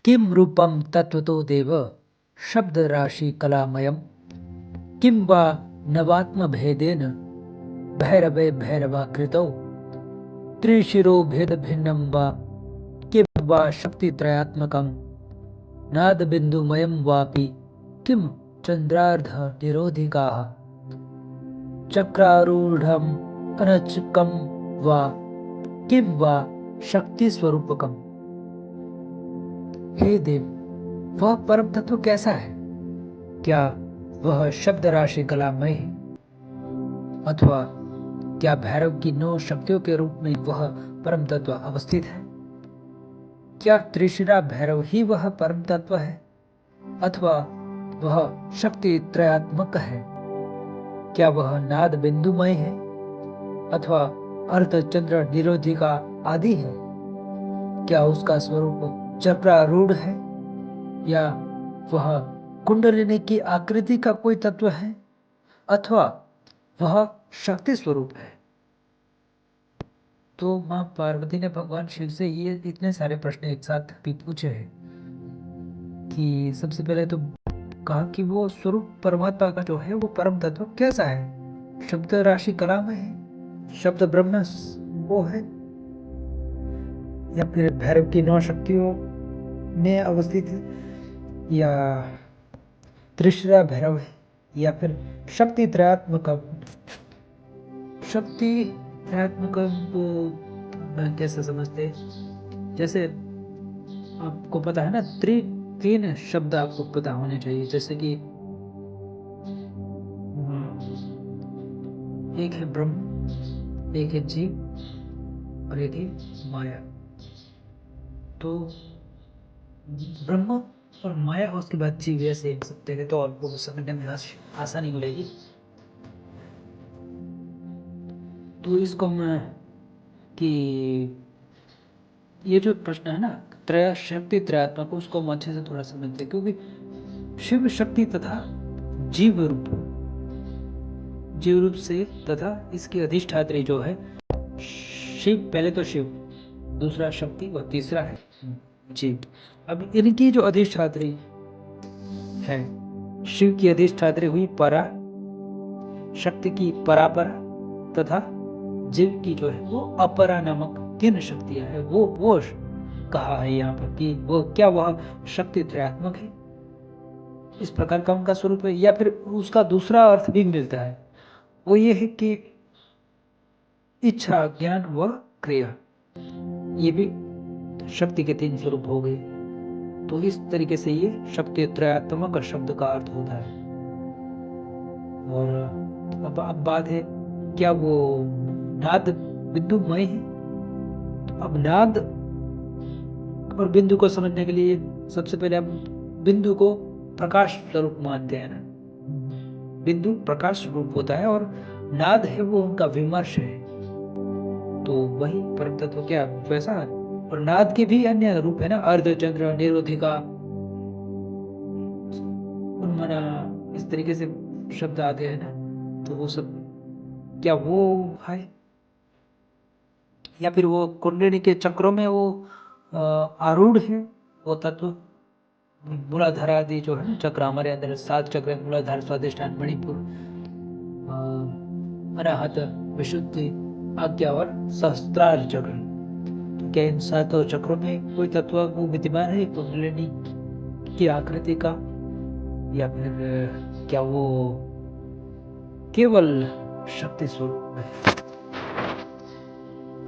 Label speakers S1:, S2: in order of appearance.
S1: किं रूपं तत्त्वतो देव शब्दराशिकलामयं किं वा नवात्मभेदेन भैरवे भैरवाकृतौ त्रिशिरो भेदभिन्नं वा किं वा शक्तित्रयात्मकं नादबिन्दुमयं वापि किं चन्द्रार्धनिरोधिकाः चक्रारूढम् अनचकं वा किं वा शक्तिस्वरूपकम्। हे देव, वह परम तत्व कैसा है? क्या वह शब्द राशि कलामय है अथवा क्या भैरव की 9 शक्तियों के रूप में वह परम तत्व अवस्थित है? क्या त्रिशिरा भैरव ही वह परम तत्व है अथवा वह शक्ति त्रयात्मक है? क्या वह नाद बिंदुमय है अथवा अर्धचंद्र निरोधिका आदि है? क्या उसका स्वरूप चक्रारूढ़ है या वह कुंडलिनी की आकृति का कोई तत्व है अथवा वह शक्ति स्वरूप है? तो मां पार्वती ने भगवान शिव से ये इतने सारे प्रश्न एक साथ भी पूछे हैं कि सबसे पहले तो कहा कि वो स्वरूप परमात्मा का जो है वो परम तत्व कैसा है? शब्द राशि कला में है, शब्द ब्रह्म वो है या फिर भैरव की 9 शक्तियों में अवस्थित है या त्रिशिरा भैरव है या फिर शक्ति त्रयात्मक। शक्ति त्रयात्मक कैसे समझते? जैसे आपको पता है ना, 3 शब्द आपको पता होने चाहिए, जैसे कि एक है ब्रह्म, एक है जीव और एक है माया। तो ब्रह्म और माया और उसके बाद जीव ऐसे एक सकते हैं तो आपको समझने में आसानी मिलेगी। तो इसको मैं कि ये जो प्रश्न है ना त्रय शक्ति त्रयात्मक, उसको हम अच्छे से थोड़ा समझते हैं, क्योंकि शिव शक्ति तथा जीव रूप से तथा इसकी अधिष्ठात्री जो है शिव, पहले तो शिव, दूसरा शक्ति और तीसरा है जीव। अब इनकी जो अधिष्ठात्री है, शिव की अधिष्ठात्री हुई परा, शक्ति की परापर तथा जीव की जो है वो अपरा नामक 3 शक्तियां है। वो कहा है यहाँ पर कि वो क्या वह शक्ति त्रयात्मक है, इस प्रकार का उनका स्वरूप है। या फिर उसका दूसरा अर्थ भी मिलता है, वो ये है कि इच्छा, ज्ञान व क्रिया, ये भी शक्ति के 3 स्वरूप हो गए। तो इस तरीके से ये शक्ति त्रयात्मक शब्द का अर्थ होता है। और अब बात है क्या वो नाद बिंदुमय है? अब नाद और बिंदु को समझने के लिए सबसे पहले हम बिंदु को प्रकाश स्वरूप मानते हैं ना, बिंदु प्रकाश स्वरूप होता है और नाद है वो उनका विमर्श है। तो वही परम तत्व क्या वैसा है। और नाद के भी अन्य रूप है ना, अर्धचंद्र, निरोधिका, उन्मना, इस तरीके से शब्द आते हैं ना, तो वो सब क्या वो है? या फिर वो कुंडलिनी के चक्रों में वो आरूढ़ है वो तत्व? मूलाधार आदि जो है चक्र, हमारे अंदर 7 चक्र है, मूलाधार, स्वादिष्ठान, मणिपुर, अनाहत, विशुद्धि, आज्ञा और सहस्त्रार चक्र। तो क्या इन 7 चक्रों में कोई तत्व वो विद्यमान है कुंडलिनी की आकृति का, या फिर क्या वो केवल शक्ति स्वरूप है?